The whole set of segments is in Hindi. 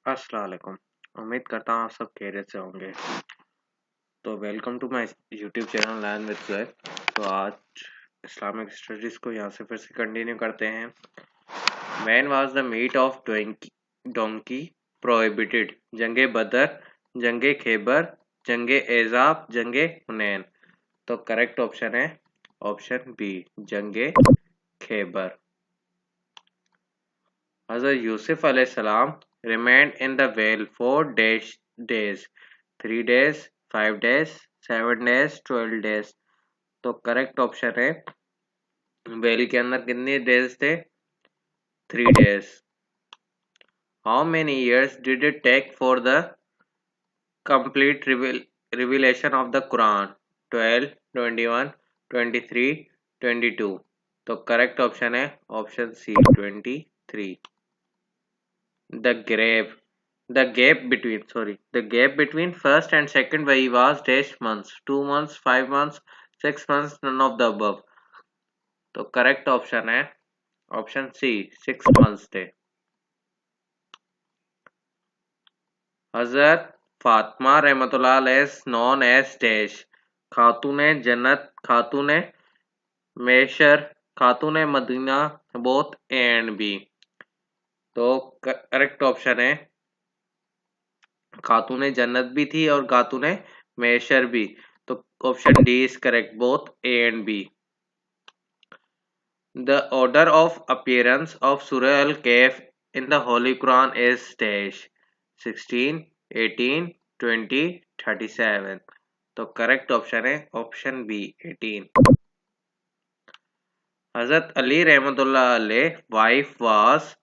अस्सलाम वालेकुम। उम्मीद करता हूँ आप सब खैरियत से होंगे। तो welcome to my YouTube channel learn with Zuhaib. तो आज इस्लामिक स्टडीज़ को यहाँ से फिर से कंटिन्यू करते हैं। Man was the meat of donkey prohibited. जंगे बदर, जंगे खैबर, जंगे एजाब, जंगे हुनैन। तो करेक्ट ऑप्शन है ऑप्शन बी, जंगे खैबर। हज़रत यूसुफ अलैहिस्सलाम remained in the whale for days, 3 days, 5 days, 7 days, 12 days। तो करेक्ट ऑप्शन है whale के अंदर कितने डेज थे? 3 days। How many years did it take for the complete revelation of the Quran? 12, 21, 23, 22। तो करेक्ट ऑप्शन है option C, 23। The grave the gap between first and second wahi was dash months, 2 months, 5 months, 6 months, none of the above। तो करेक्ट ऑप्शन है ऑप्शन सी, 6 months थे। हजरत फातिमा रहमतुल्लाह अलैह is known as dash, खातूने जन्नत, खातूने मेशर, खातूने मदीना, बोथ ए एंड बी। तो करेक्ट ऑप्शन है खातूने जन्नत भी थी और खातूने मेशर भी। तो option D is correct, both A and B. The order of appearance of सूरह अल कहफ in the holy Quran is dash, 16, 18, 20, 37। तो करेक्ट ऑप्शन है ऑप्शन बी, 18। हजरत अली रहमतुल्लाह अलैह वाइफ वाज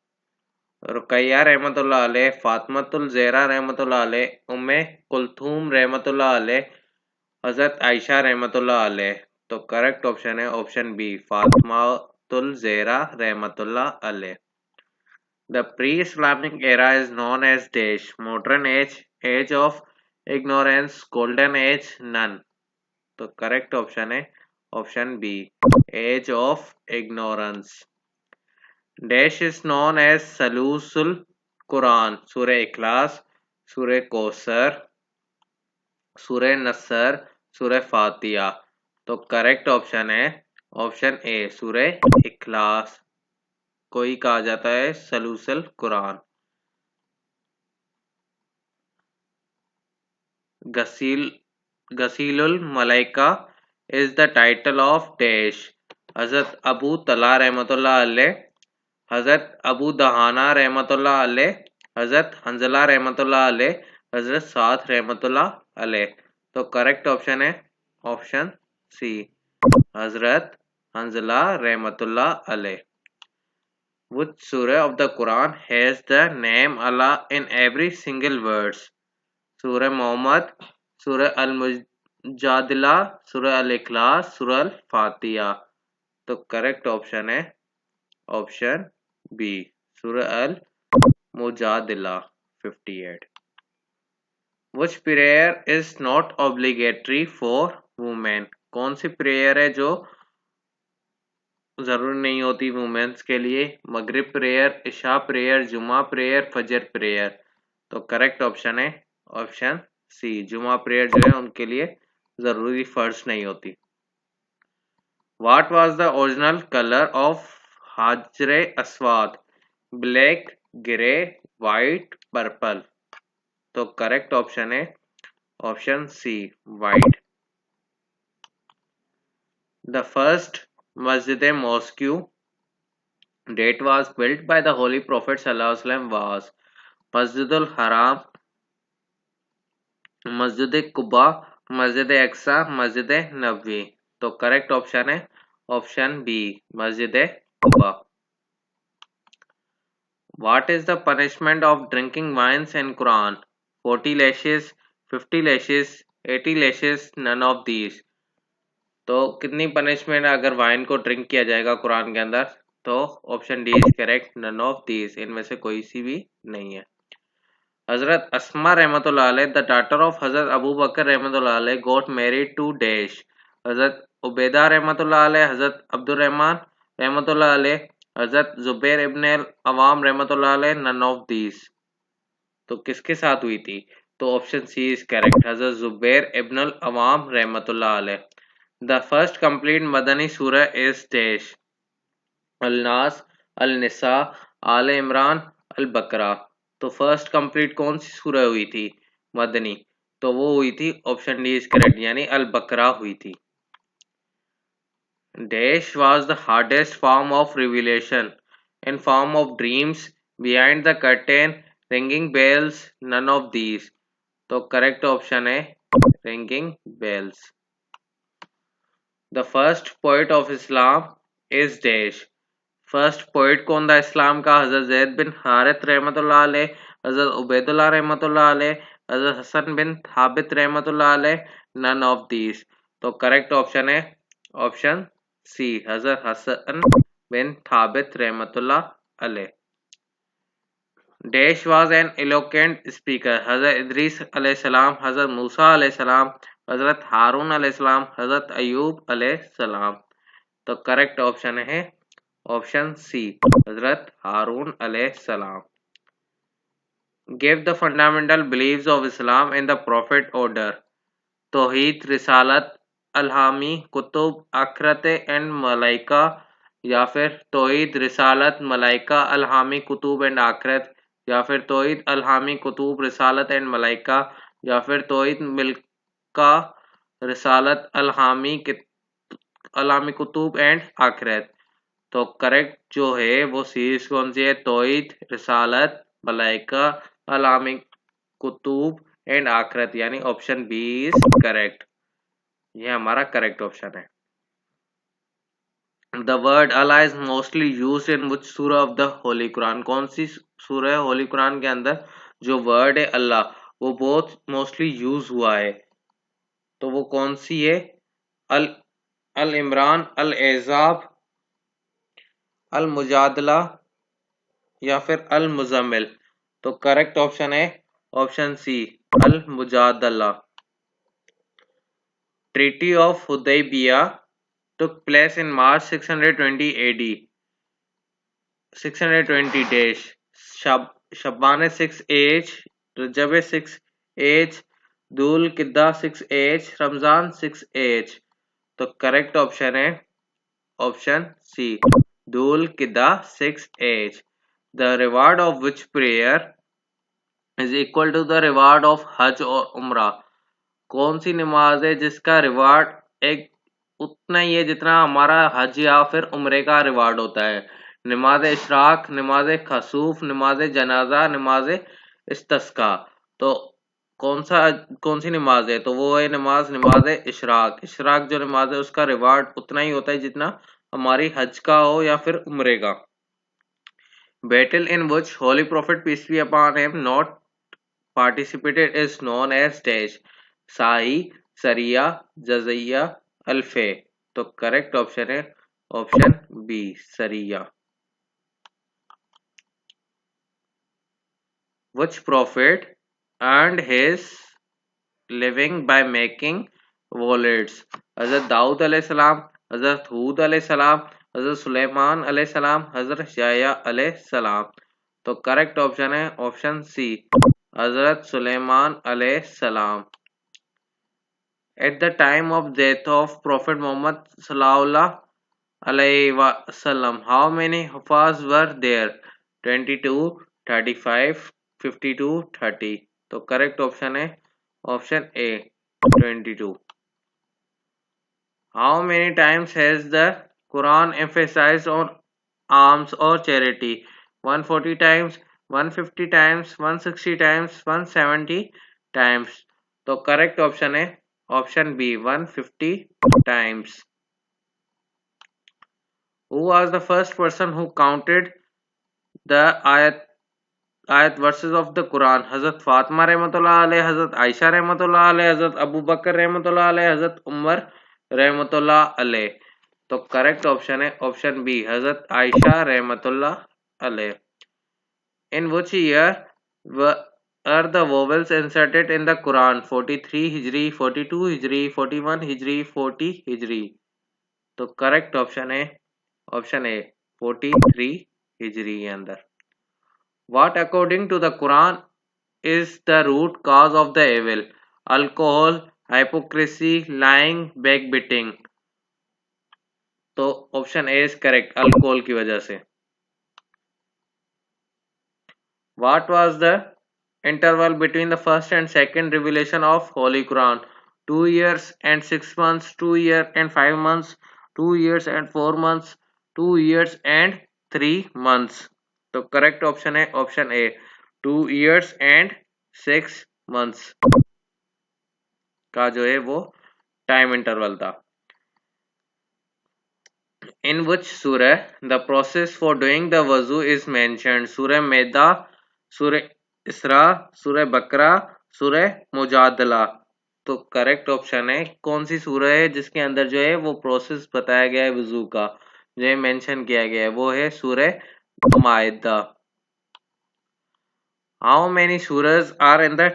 रुकैया रहमतुल्लाह अलैह, फातिमतुल ज़हरा रहमतुल्लाह अलैह, उम्मे कुलथूम रहमतुल्लाह अलैह, हजरत आयशा रहमतुल्लाह अलैह। तो करेक्ट ऑप्शन है ऑप्शन बी, फातिमातुल ज़हरा रहमतुल्लाह अलैह। The pre Islamic era is known as dash, modern age, age of ignorance, golden age, none. तो करेक्ट ऑप्शन है option B, age of ignorance. Dash is known as सलूसुल कुरान, सूरह इखलास, सूरह कौसर, सूरह नसर, सूरह फातिहा। तो करेक्ट ऑप्शन है ऑप्शन ए, सूरह इखलास को ही कहा जाता है सलूसल कुरान। गसीलुल मलाइका is the title of dash, हजरत अबू तला रहमतुल्लाह अलैह, हजरत अबू दहाना रहमतुल्लाह अलैह, हजरत हंजला रहमतुल्लाह अलैह, हजरत साद रहमतुल्लाह अलैह। तो करेक्ट ऑप्शन है ऑप्शन सी, हजरत हंजला रहमतुल्लाह अलैह। Which surah of the Quran has the name Allah in every single words? सूरह मोहम्मद, सूरह अल मुजादिला, सूरह अल इखलास, सूरह अल फातिहा। तो करेक्ट ऑप्शन है ऑप्शन बी, सूरह अल मुजादिला, 58। Which prayer is not obligatory for women? कौन सी प्रेयर है जो जरूरी नहीं होती वुमेन्स के लिए? मगरिब प्रेयर, इशा प्रेयर, जुमा प्रेयर, फजर प्रेयर। तो करेक्ट ऑप्शन है ऑप्शन सी, जुमा प्रेयर जो है उनके लिए जरूरी फर्ज नहीं होती। What was the original color of हाजरे अस्वाद? Black, grey, white, purple. तो करेक्ट ऑप्शन है option C, white. The first मस्जिद mosque that was built by the Holy Prophet sallallahu alaihi wasallam was Masjidul Haram, मस्जिद कुबा, मस्जिद अक्सा, मस्जिद नबवी। तो करेक्ट ऑप्शन है ऑप्शन बी, मस्जिद Quba. What is the punishment of drinking wines in Quran? 40 lashes, 50 lashes, 80 lashes, none of these। तो कितनी पनिशमेंट है अगर वाइन को ड्रिंक किया जाएगा कुरान के अंदर? तो option D is correct, none of these, इनमें से कोई सी भी नहीं है। हजरत अस्मा रहमतुल्लाह अलैह, द डॉटर ऑफ हजरत अबू बकर रहमतुल्लाह अलैह, गॉट मैरिड टू डैश, हजरत उबैदा रहमतुल्लाह अलैह, हजरत अब्दुर्रहमान रहमतुल्लाह अलैह, हजरत जुबैर इब्न अवाम रहमतुल्लाह अलैह, नन ऑफ दीज। तो किसके साथ हुई थी? तो ऑप्शन सी इज करेक्ट, हजरत जुबैर इब्न अल अवाम रहमतुल्लाह अलैह। द फर्स्ट कंप्लीट मदनी सूरह इज डैश, अल नास, अल निसा, आल इमरान, अल बकरा। तो फर्स्ट कंप्लीट कौन सी सूरह हुई थी मदनी? तो वो हुई थी, ऑप्शन डी इज करेक्ट, यानी अल बकरा हुई थी। Dash was the hardest form of revelation, in form of dreams, behind the curtain, ringing bells, none of these. तो correct option है ringing bells. The first poet of Islam is Dash. First poet कौन था इस्लाम का? हजरत जैद बिन हारिथ रहमतुल्लाह अलैह, हजरत उबैदुल्लाह रहमतुल्लाह अलैह, हजरत हसन बिन थाबित रहमतुल्लाह अलैह, नन ऑफ दीज। तो करेक्ट ऑप्शन है ऑप्शन सी, हजरत हसन बिन थाबित रहमतुल्लाह अलैह। Dash was an eloquent speaker, हजरत इदरीस अलैहिस्सलाम, हजरत मूसा अलैहिस्सलाम, हजरत हारून अलैहिस्सलाम, हजरत अयूब अलैहिस्सलाम। तो करेक्ट ऑप्शन है ऑप्शन सी, हजरत हारून अलैहिस्सलाम। Give the fundamental beliefs of Islam in the Prophet order. तौहीद, रिसालत, अल्हामी, कुतुब, आखरत एंड मलाइका, या फिर तौहीद, रिसालत, मलाइका, अल्हामी, कुतुब एंड आखरत, या फिर तौहीद, अल्हामी, कुतुब, रिसालत एंड मलाइका, या फिर तौहीद, मिल्का, रिसालत, अल्हामी, कुतुब एंड आखरत। तो करेक्ट जो है वो सीरीज कौन सी है? तौहीद, रिसालत, मलाइका, अल्हामी, कुतुब एंड आखरत, यानी ऑप्शन बी इज करेक्ट। ये हमारा करेक्ट ऑप्शन है। The word Allah is mostly used in which सूरा ऑफ द होली कुरान? कौन सी सूरा है होली कुरान के अंदर जो वर्ड है अल्लाह वो बहुत मोस्टली यूज हुआ है? तो वो कौन सी है? अल अल इमरान, अल एजाब, अल मुजादला, या फिर अल मुजम्मिल। तो करेक्ट ऑप्शन है ऑप्शन सी, अल मुजादला। Treaty of Hudaibiya took place in March 620 AD. 620 days. Shabban 6H, Rajab 6H, Dhul Qidda 6H, Ramzan 6H। तो करेक्ट ऑप्शन है ऑप्शन सी, धूल किदा 6H। The reward of which prayer is equal to the reward of हज और उम्रा? कौन सी नमाज है जिसका रिवार्ड एक उतना ही है जितना हमारा हज या फिर उम्रे का रिवार्ड होता है? नमाज इशराक, नमाज खसूफ, नमाज जनाजा, नमाज इस्तस्का। तो कौन सी नमाज है? तो वो है नमाज इशराक। इशराक जो नमाज है उसका रिवार्ड उतना ही होता है जितना हमारी हज का हो या फिर उम्रे का। Battle in which holy prophet peace be upon him not participated is known as dash, साही, सरिया, जजिया, अल्फे। तो करेक्ट ऑप्शन है ऑप्शन बी, सरिया। Which prophet earned his living by making wallets? हजरत दाऊद अलैहिस्सलाम, हजरत हूद अलैहिस्सलाम, हजरत सुलेमान अलैहिस्सलाम, हजरत याह्या अलैहिस्सलाम। तो करेक्ट ऑप्शन है ऑप्शन सी, हजरत सुलेमान अलैहिस्सलाम। At the time of death of Prophet Muhammad sallallahu alaihi wasallam, how many Hufaz were there? 22, 35, 52, 30। तो करेक्ट ऑप्शन है option A, 22। How many times has the Quran emphasized on alms or charity? 140 times, 150 times, 160 times, 170 times। तो करेक्ट ऑप्शन है option B, 150 times। Who was the first person who counted the ayat verses of the Quran? हजरत फातिमा रहमतुल्लाह अलैह, हजरत आयशा रहमतुल्लाह अलैह, हजरत अबू बकर रहमतुल्लाह अलैह, हजरत उमर रहमतुल्लाह अलैह। तो करेक्ट ऑप्शन है ऑप्शन बी, हजरत आयशा रहमतुल्लाह अलैह। In which year are the vowels inserted in the Quran? 43 Hijri, 42 Hijri, 41 Hijri, 40 Hijri। तो करेक्ट ऑप्शन है ऑप्शन ए, 43 हिजरी के अंदर। What according to the Quran is the root cause of the evil? Alcohol, hypocrisy, lying, backbiting. तो option A is correct, alcohol की वजह से। What was the interval between the first and second revelation of Holy Quran? 2 years and 6 months, 2 years and 5 months, 2 years and 4 months, 2 years and 3 months। तो करेक्ट ऑप्शन है option A, 2 years and 6 months का जो है वो टाइम इंटरवल था। In which surah the process for doing the wuzu is mentioned? Surah Maida, Surah Isra, Surah Bakra, Surah Mujadala। तो करेक्ट ऑप्शन है, कौन सी सूरह है जिसके अंदर जो है वो प्रोसेस बताया गया है वुजू का, जो है मेंशन किया गया है, वो है सूरह माइदा। How many surahs are in the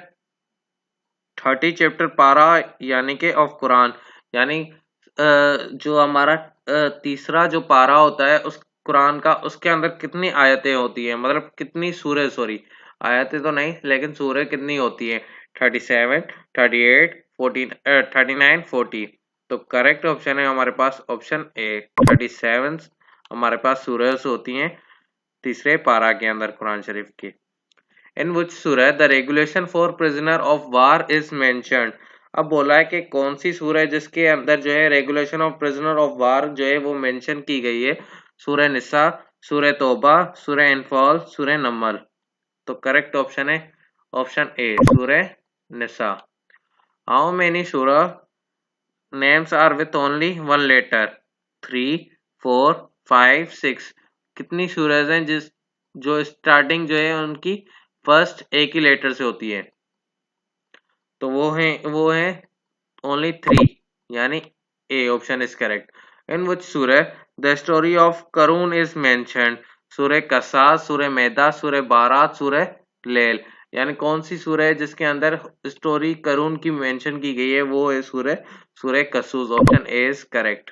30 chapter पारा यानी के ऑफ कुरान? यानी जो हमारा तीसरा जो पारा होता है उस कुरान का, उसके अंदर कितनी आयतें होती है, मतलब कितनी सूरह, सॉरी आयतें तो नहीं लेकिन सूरह कितनी होती है? 37, 38, 14, 39, 40। तो करेक्ट ऑप्शन है हमारे पास ऑप्शन ए, 37 हमारे पास सूरह होती हैं तीसरे पारा के अंदर कुरान शरीफ की। इन विच सूरह the regulation for prisoner of war is mentioned? अब बोला है कि कौन सी सूरह है जिसके अंदर जो है regulation of prisoner of war जो है वो मेंशन की गई है? सूरह निसा, सूरह तौबा, सूरह इनफाल, सूरह नमल। तो करेक्ट ऑप्शन है ऑप्शन ए, सूरह निसा। हाउ मेनी सूरह names are with only one letter? 3, 4, 5, 6। कितनी सूरज हैं जिस जो स्टार्टिंग जो है उनकी फर्स्ट एक ही लेटर से होती है? तो वो है ओनली 3, यानी ए ऑप्शन इज करेक्ट। इन विच सूरह द स्टोरी ऑफ करून इज मेंशन्ड? सूरह कसास, सूरह मैदा, सूरह बारात, सूरह लेल। यानी कौन सी सूरह है जिसके अंदर स्टोरी करून की मेंशन की गई है? वो है सूरह कसूस। Option A is correct.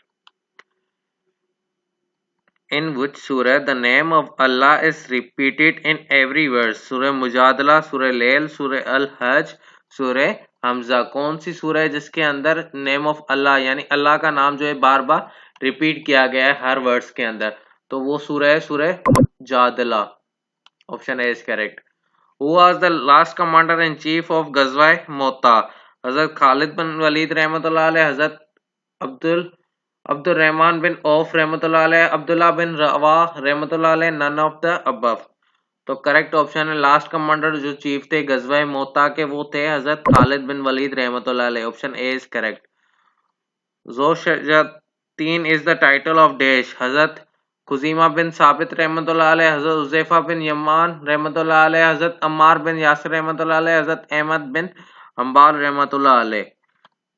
In which surah the name of Allah is repeated in every verse? सूरह मुजादला, सूरह लेल, सूरह अल हज, सूरह हमजा। कौन सी सूरह है जिसके अंदर नेम ऑफ अल्लाह यानी अल्लाह का नाम जो है बार बार रिपीट किया गया है हर वर्ड्स के अंदर? तो वो सूरह है सूरह मुजादला। Option A is correct. Who was the last commander in chief of गजवा मोता? हजरत खालिद बिन वलीद रहमतुल्लाह अलैह, हजरत अब्दुल रहमान बिन औफ रहमतुल्लाह अलैह, अब्दुल्ला बिन रवाह रहमतुल्लाह अलैह, नन ऑफ द अबव। तो करेक्ट ऑप्शन है लास्ट कमांडर जो चीफ थे गजवा मोता के, वो थे हजरत खालिद बिन वलीद रहमतुल्लाह अलैह। Option A is correct. ज़ोशतीन is the title of dash? हजरत खुजीमा बिन साबित रहमतुल्लाह अलैह, हजरत उज़ैफा बिन यमान रहमतुल्लाह अलैह, हजरत अम्मार बिन यासिर रहमतुल्लाह अलैह, हजरत अहमद बिन हम्बाल रहमतुल्लाह अलैह।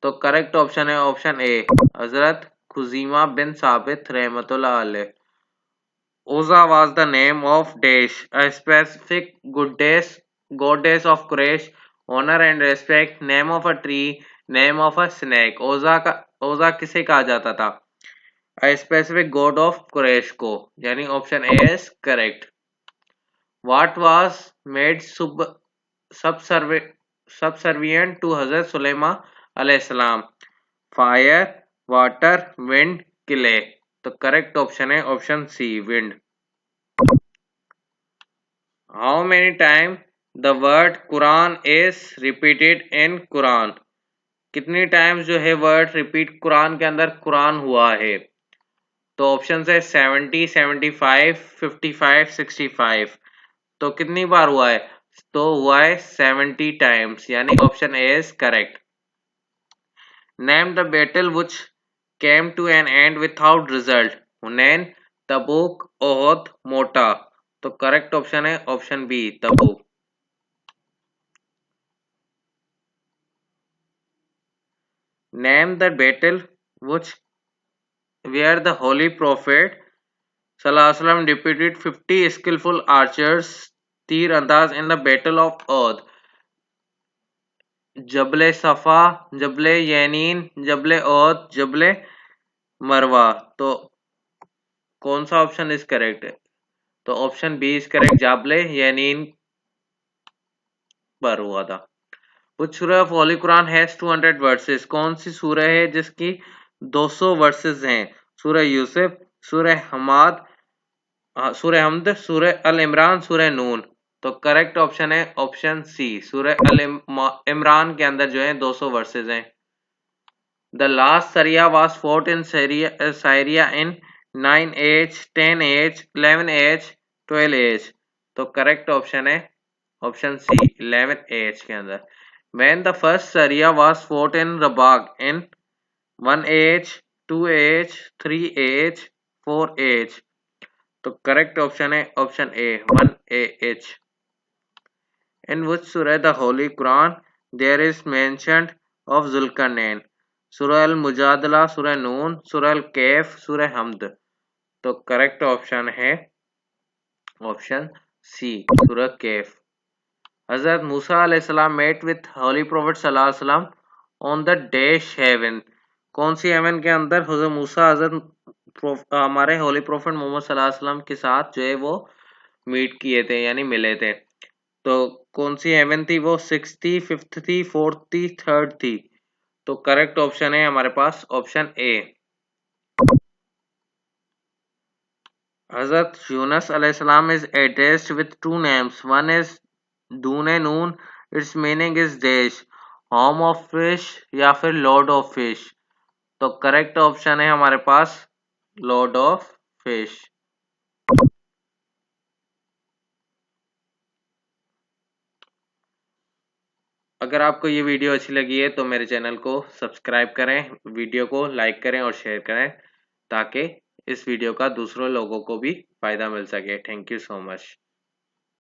तो करेक्ट ऑप्शन है ऑप्शन ए, हजरत खुजीमा बिन साबित रहमतुल्लाह अलैह। Uza was the name of Dash, a specific goddess of Quraysh, honor and respect, name of a tree, name of a snake। ओजा किसे कहा जाता था? A specific god of Quraysh को, यानी option A is correct. What was made subservient to Hazrat Sulaiman alayhi salam? Fire, water, wind, clay। तो करेक्ट ऑप्शन है option C, wind. How many times the word Quran is repeated in Quran? कितनी टाइम्स जो है वर्ड रिपीट कुरान के अंदर कुरान हुआ है? तो ऑप्शन है 70, 75, 55, 65। तो कितनी बार हुआ है? तो हुआ है 70 टाइम्स, यानी option A is correct. Name the battle which came to an end without result? हुनैन, तबूक, ओहद, मोटा। तो करेक्ट ऑप्शन है ऑप्शन बी, तबूक। Name the battle which where the Holy Prophet Sallallahu defeated 50 skillful archers तीर अंदाज in the Battle of Uhud? जबले सफा, जबले यनीन, जबले ओहद, जबले मरवा। तो कौन सा ऑप्शन इज करेक्ट है? तो ऑप्शन बी इज करेक्ट, जबले यनीन पर हुआ था। Which surah of Holy Quran has 200 verses? कौन सी सूरह है जिसकी 200 वर्सेस हैं? सूरह यूसुफ, सूरह हमाद, सूरह हमद, सूरह अल इमरान, सूरह नून। तो करेक्ट ऑप्शन है ऑप्शन सी, सूरह अल इमरान के अंदर जो है 200 वर्सेस हैं। The last Sharia was fought in Syria in 9H, 10H, 11H, 12H। तो करेक्ट ऑप्शन है ऑप्शन सी 11H के अंदर। When the first Sharia was fought in Rabagh in 1H, 2H, 3H, 4H। तो करेक्ट ऑप्शन है option A 1AH। In which surah the Holy Quran there is mention of Zulkarnain? सूरह अल मुजादला, सूरह नून, सूरह अल कैफ, सूरह हमद। तो करेक्ट ऑप्शन है ऑप्शन सी सूरह कैफ। हजरत मूसा अलैहिस्सलाम मेट विथ होली प्रॉफेट सल्लल्लाहु अलैहि वसल्लम ऑन द डैश हेवन। कौन सी हेवन के अंदर हजरत मूसा हमारे होली प्रॉफेट मोहम्मद सल्लल्लाहु अलैहि वसल्लम के साथ जो है वो मीट किए थे यानी मिले थे। तो कौन सी हेवन थी वो? 6th थी, 5th थी, 4th थी, 3rd थी। तो करेक्ट ऑप्शन है हमारे पास option A. Hazrat Yunus alayhi salam is addressed with two names. One is Dune Noon, its meaning is देश, home of fish या फिर lord of fish। तो करेक्ट ऑप्शन है हमारे पास लॉर्ड ऑफ फिश। अगर आपको ये वीडियो अच्छी लगी है तो मेरे चैनल को सब्सक्राइब करें, वीडियो को लाइक करें और शेयर करें ताकि इस वीडियो का दूसरों लोगों को भी फायदा मिल सके। Thank you so much.